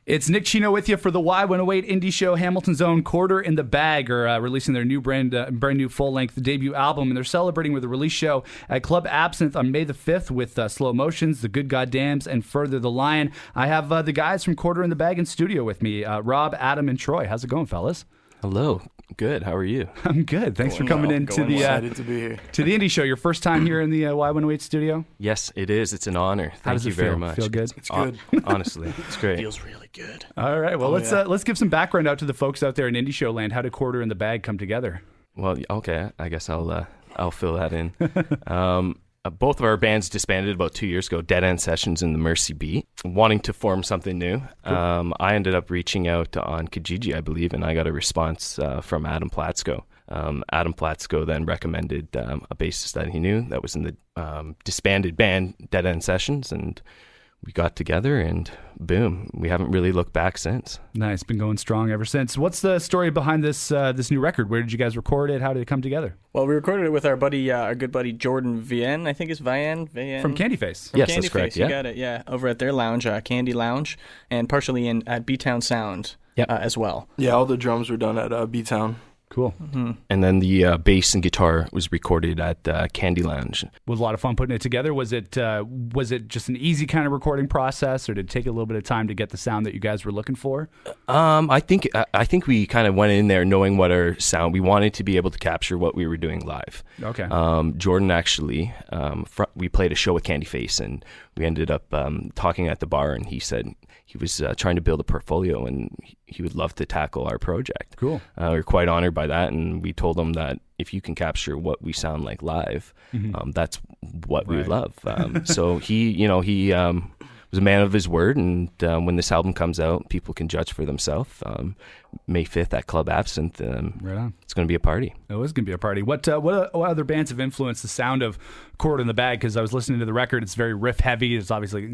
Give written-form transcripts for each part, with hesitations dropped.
It's Nick Cino with you for the Y108 Indie Show. Hamilton's own Quarter in the Bag are releasing their new brand new full-length debut album, and they're celebrating with a release show at Club Absinthe on May the 5th with Slow Motions, The Good Goddams, and Further the Lion. I have the guys from Quarter in the Bag in studio with me, Rob, Adam, and Troy. How's it going, fellas? Hello. Good. How are you? I'm good. Thanks for coming in to the excited to be here. To the Indie Show. Your first time here in the Y108 studio? Yes, it is. It's an honor. Thank you very much. Feel good? It's good. Honestly, it's great. Feels really good. All right. Well, let's give some background out to the folks out there in Indie Show land. How did Quarter in the Bag come together? Well, okay. I guess I'll fill that in. Both of our bands disbanded about 2 years ago, Dead End Sessions and the Mercy Beat, wanting to form something new. Cool. I ended up reaching out on Kijiji, I believe, and I got a response from Adam Platsko. Adam Platsko then recommended a bassist that he knew that was in the disbanded band Dead End Sessions, and we got together, and boom, we haven't really looked back since. Nice, been going strong ever since. What's the story behind this new record? Where did you guys record it? How did it come together? Well, we recorded it with our good buddy Jordan Vienne, I think it's Vienne. From Candyface. Yes, Candyface, that's correct. You got it, yeah. Over at their lounge, Candy Lounge, and partially at B-Town Sound as well. Yeah, all the drums were done at B-Town. Cool. Mm-hmm. And then the bass and guitar was recorded at Candy Lounge. Was a lot of fun putting it together. Was it just an easy kind of recording process, or did it take a little bit of time to get the sound that you guys were looking for? I think we kind of went in there knowing what our sound. We wanted to be able to capture what we were doing live. Okay. Jordan actually, we played a show with Candyface, and we ended up talking at the bar, and he said he was trying to build a portfolio, and he would love to tackle our project. Cool. We were quite honored by that, and we told him that if you can capture what we sound like live, that's what we would love. So he was a man of his word, and when this album comes out, people can judge for themselves. May 5th at Club Absinthe. Right on. It's going to be a party. It is going to be a party. What other bands have influenced the sound of Quarter in the Bag? Because I was listening to the record. It's very riff heavy. It's obviously,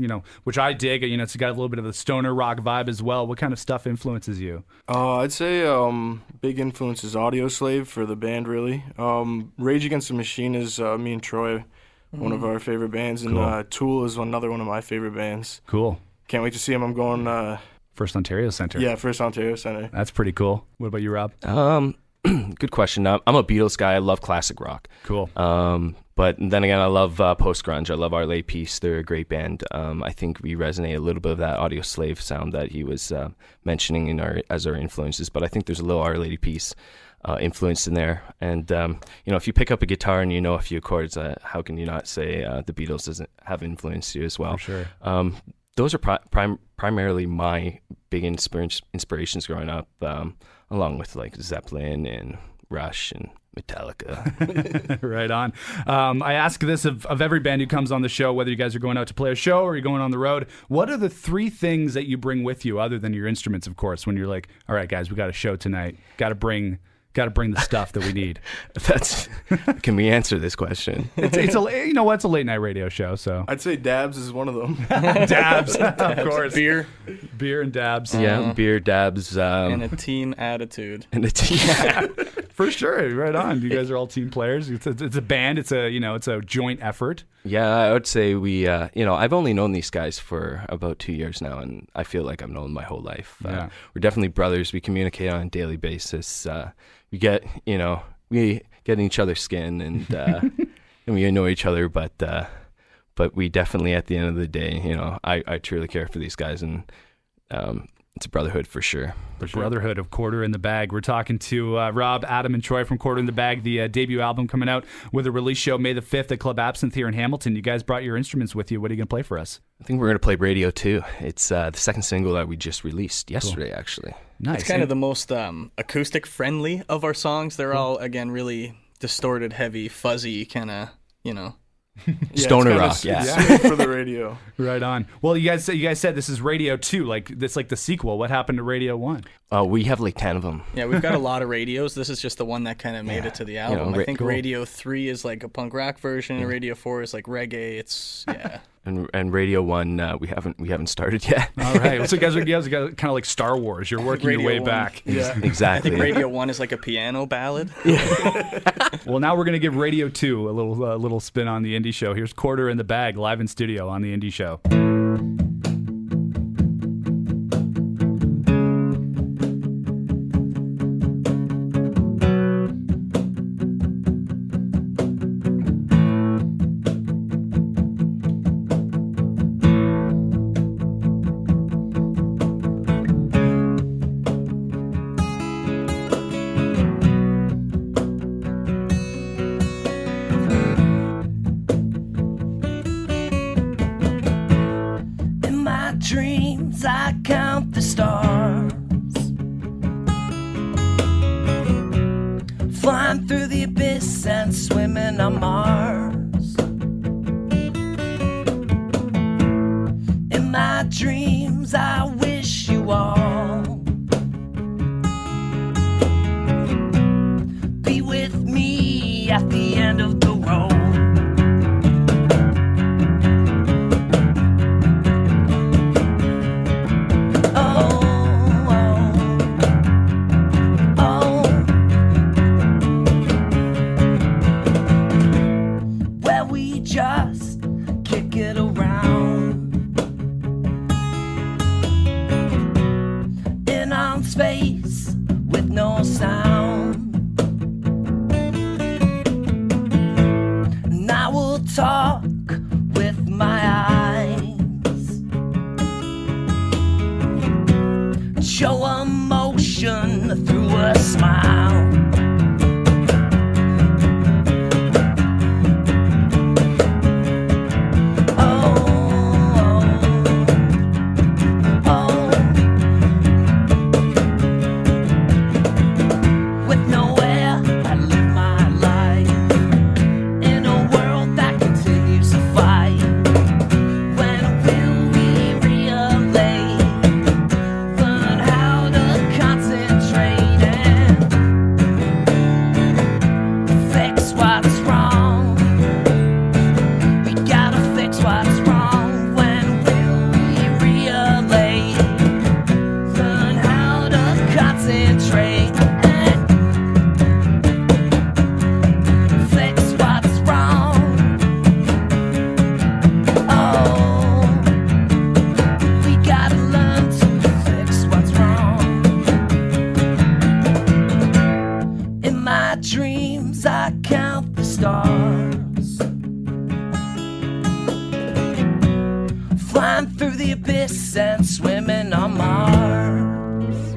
which I dig. It's got a little bit of the stoner rock vibe as well. What kind of stuff influences you? I'd say big influence is Audioslave for the band, really. Rage Against the Machine is me and Troy, one of our favorite bands. And Cool. Tool is another one of my favorite bands. Cool. Can't wait to see them. I'm going... First Ontario Center. Yeah, First Ontario Center. That's pretty cool. What about you, Rob? Good question. I'm a Beatles guy. I love classic rock. Cool. But then again, I love post-grunge. I love Our Late Peace. They're a great band. I think we resonate a little bit of that Audioslave sound that he was mentioning as our influences. But I think there's a little Our Lady Peace influence in there. And, if you pick up a guitar and you know a few chords, how can you not say the Beatles doesn't have influenced you as well? For sure. Those are primarily my big inspirations growing up, along with like Zeppelin and Rush and Metallica. Right on. I ask this of every band who comes on the show, whether you guys are going out to play a show or you're going on the road. What are the three things that you bring with you, other than your instruments, of course, when you're like, all right, guys, we got a show tonight. Got to bring the stuff that we need. Can we answer this question? It's a late night radio show, so I'd say Dabs is one of them. dabs, of course. Beer And dabs. Yeah, beer, dabs, and a team attitude. and a team. For sure. Right on. You guys are all team players. It's a band. It's a joint effort. Yeah, I would say we. I've only known these guys for about 2 years now, and I feel like I've known them my whole life. We're definitely brothers. We communicate on a daily basis. We get in each other's skin, and and we annoy each other, but we definitely, at the end of the day, I truly care for these guys, and it's a brotherhood for sure. The brotherhood of Quarter in the Bag. We're talking to Rob, Adam, and Troy from Quarter in the Bag, the debut album coming out with a release show May the 5th at Club Absinthe here in Hamilton. You guys brought your instruments with you. What are you going to play for us? I think we're going to play Radio 2. It's the second single that we just released yesterday, actually. Nice. It's kind of the most acoustic friendly of our songs. They're all, again, really distorted, heavy, fuzzy, kind of, Stoner rock, yeah. Sweet for the radio. Right on. Well, you guys said this is Radio 2, like this, like the sequel. What happened to Radio 1? We have like 10 of them. Yeah, we've got a lot of radios. This is just the one that kind of made it to the album. I think Radio 3 is like a punk rock version, and Radio 4 is like reggae. It's And Radio 1, we haven't started yet. All right. So you guys are kind of like Star Wars. You're working Radio your way 1. back. Yeah, exactly. I think Radio 1 is like a piano ballad. Well, now we're going to give Radio 2 a little spin on the Indie Show. Here's Quarter in the Bag, live in studio on the Indie Show. count the stars, flying through the abyss and swimming on Mars. In my dreams I wish you all be with me at the end of the road. Just kick it around in on space with no sound. And I will talk with my eyes, show emotion through a smile. And swimming on Mars.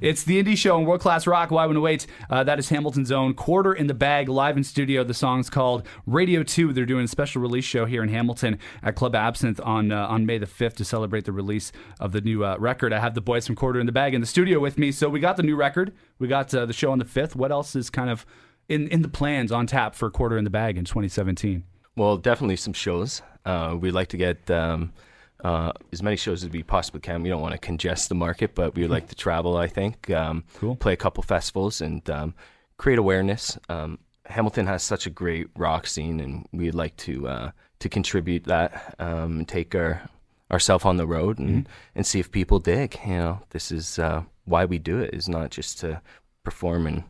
It's the Indie Show on World Class Rock Y108. That is Hamilton's own Quarter in the Bag live in studio. The song's called Radio 2. They're doing a special release show here in Hamilton at Club Absinthe on May the 5th to celebrate the release of the new record. I have the boys from Quarter in the Bag in the studio with me. So we got the new record. We got the show on the 5th. What else is kind of in the plans on tap for Quarter in the Bag in 2017? Well, definitely some shows. We'd like to get as many shows as we possibly can. We don't want to congest the market, but we would like to travel, I think. Cool. Play a couple festivals and create awareness. Hamilton has such a great rock scene, and we'd like to contribute that, take ourselves on the road and see if people dig. You know, this is why we do it, is not just to perform in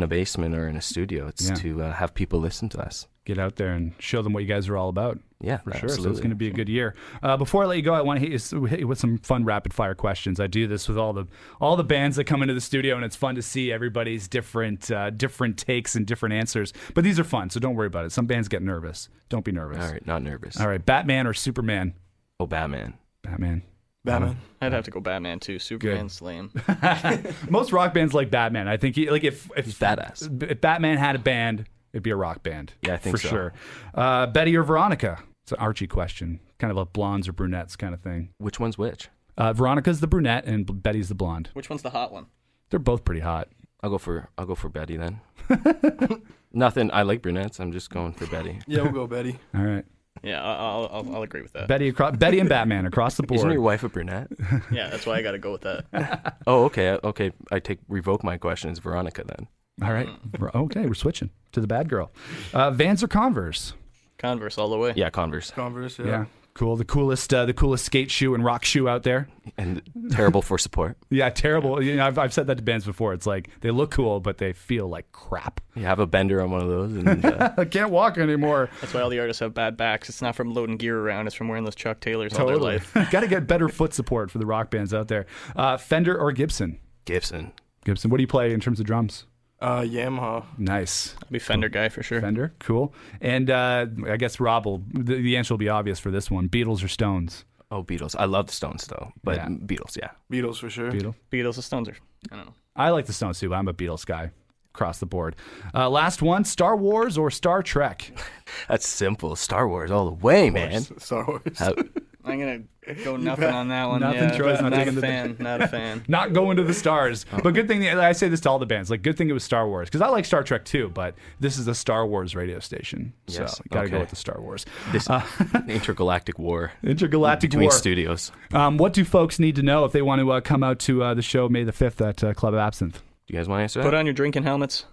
a basement or in a studio. It's to have people listen to us. Get out there and show them what you guys are all about. Yeah, for sure. Absolutely. So it's going to be a good year. Before I let you go, I want to hit you with some fun rapid fire questions. I do this with all the bands that come into the studio, and it's fun to see everybody's different takes and different answers. But these are fun, so don't worry about it. Some bands get nervous. Don't be nervous. All right, not nervous. All right, Batman or Superman? Oh, Batman. Batman. I'd have to go Batman too. Superman's lame. Most rock bands like Batman. I think if badass. If Batman had a band, it'd be a rock band. Yeah, I think for so. sure. Betty or Veronica? It's an Archie question, kind of a blondes or brunettes kind of thing. Which one's which? Veronica's the brunette and Betty's the blonde. Which one's the hot one? They're both pretty hot. I'll go for Betty then. Nothing. I like brunettes. I'm just going for Betty. Yeah, we'll go Betty. All right. Yeah, I'll agree with that. Betty and Batman across the board. Isn't your wife a brunette? Yeah, that's why I got to go with that. Oh, okay. Okay, revoke my question. It's Veronica then. All right. Okay, we're switching to the bad girl. Vans or Converse? Converse all the way. Yeah, Converse. Converse, Yeah. Cool. The coolest skate shoe and rock shoe out there. And terrible for support. Yeah, terrible. You know, I've said that to bands before. It's like they look cool, but they feel like crap. You have a bender on one of those. And, I can't walk anymore. That's why all the artists have bad backs. It's not from loading gear around. It's from wearing those Chuck Taylors all their life. Got to get better foot support for the rock bands out there. Fender or Gibson? Gibson. Gibson. What do you play in terms of drums? Yamaha. Nice. I'll be Fender guy for sure. Fender, cool. And I guess Rob the answer will be obvious for this one. Beatles or Stones? Oh, Beatles. I love the Stones though, but Beatles, yeah. Beatles for sure. Beatles, the Stones are. I don't know. I like the Stones too, but I'm a Beatles guy. across the board. Last one, Star Wars or Star Trek? That's simple. Star Wars all the way, man. Star Wars. I'm gonna go nothing on that one. Nothing, Yeah, Troy's not not a taking the- fan. Not a fan. Not going to the stars. But good thing, I say this to all the bands, like, good thing it was Star Wars. Because I like Star Trek too, but this is a Star Wars radio station. Yes, So got to go okay. with the Star Wars. This intergalactic war Intergalactic between War. studios. What do folks need to know if they want to come out to the show May the 5th at Club Absinthe? Do you guys want to answer that? Put on your drinking helmets,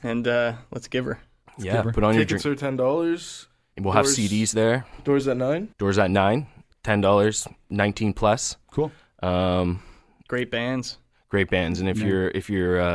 and let's give her. Yeah, put on your drink. Tickets are $10. We'll have Doors- CDs there. Doors at 9. Doors at 9, $10, 19 plus. Cool. Great bands. Great bands, and if you're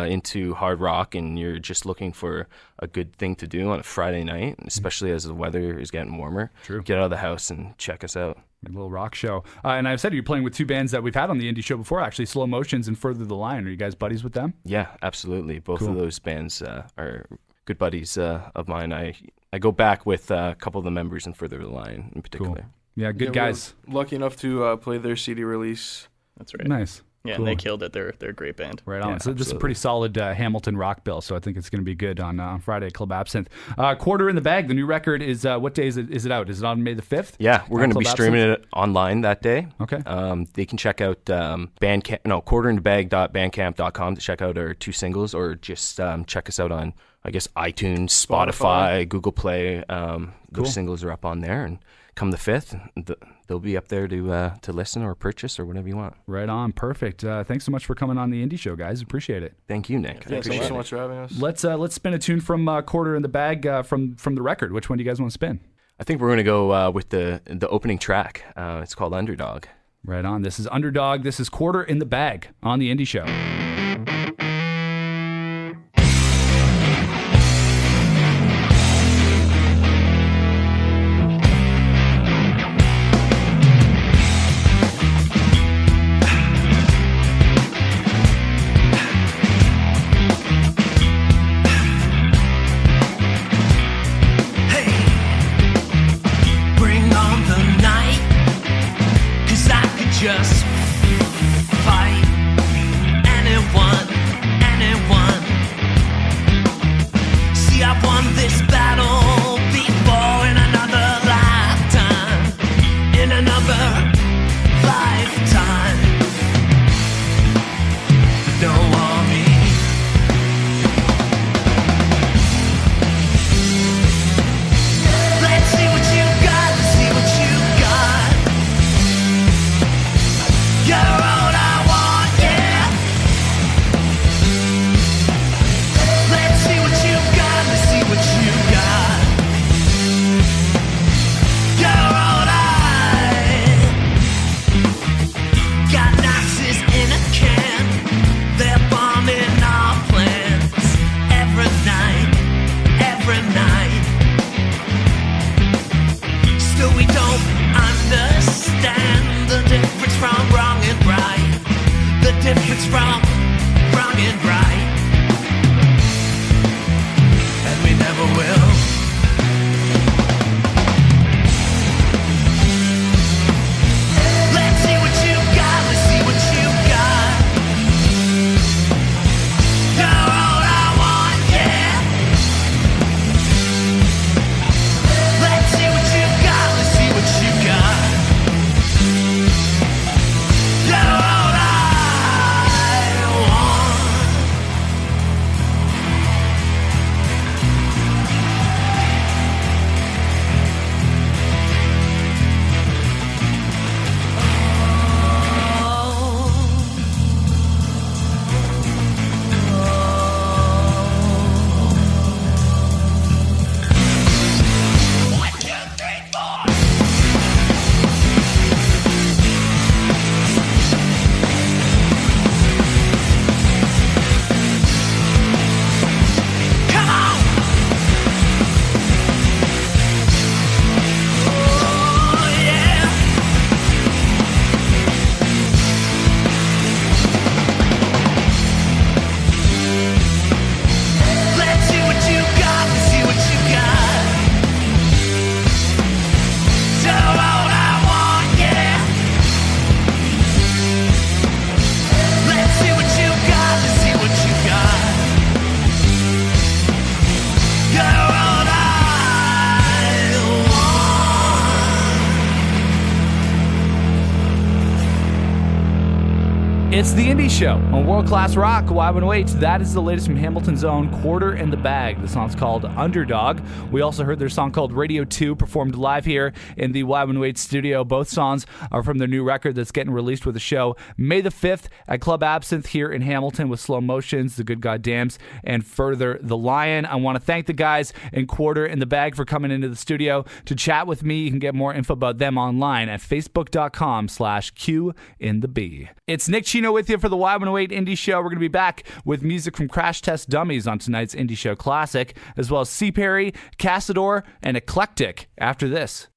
into hard rock and you're just looking for a good thing to do on a Friday night, especially as the weather is getting warmer, True. get out of the house and check us out. A little rock show. And I've said you're playing with two bands that we've had on the indie show before, actually, Slow Motions and Further the Line. Are you guys buddies with them? Yeah, absolutely. Both Cool. of those bands are good buddies of mine. I go back with a couple of the members in Further the Line in particular. Cool. Yeah, good Yeah, guys. we're lucky enough to play their CD release. That's right. Nice. Yeah, Cool. and they killed it. They're a great band. Right on. Yeah, So this is a absolutely. pretty solid Hamilton rock bill, so I think it's going to be good on Friday at Club Absinthe. Quarter in the Bag, the new record is, what day is it out? Is it on May the 5th? Yeah, we're going to Club be streaming Absinthe? it online that day. Okay. They can check out quarterinthebag.bandcamp.com to check out our two singles, or just check us out on, I guess, iTunes, Spotify, Google Play. Cool. Those singles are up on there, and come the 5th, they'll be up there to listen or purchase or whatever you want. Right on. Perfect. Thanks so much for coming on the indie show, guys. Appreciate it. Thank you, Nick. I Thank you appreciate so it. much for having us. Let's spin a tune from Quarter in the Bag from the record. Which one do you guys want to spin? I think we're going to go with the opening track. It's called Underdog. Right on. This is Underdog. This is Quarter in the Bag on the indie show. Hey, bring on the night, 'cause I could just fight anyone. It's the Indie Show on World Class Rock, Y108. That is the latest from Hamilton's own Quarter in the Bag. The song's called Underdog. We also heard their song called Radio 2, performed live here in the Y108 studio. Both songs are from their new record that's getting released with a show May the 5th at Club Absinthe here in Hamilton with Slow Motions, The Good Goddams, and Further the Lion. I want to thank the guys in Quarter in the Bag for coming into the studio to chat with me. You can get more info about them online at facebook.com/QinTheB. It's Nick Cino with you for the Y108 Indie Show. We're going to be back with music from Crash Test Dummies on tonight's Indie Show Classic, as well as C. Perry, Cassador, and Eclectic after this.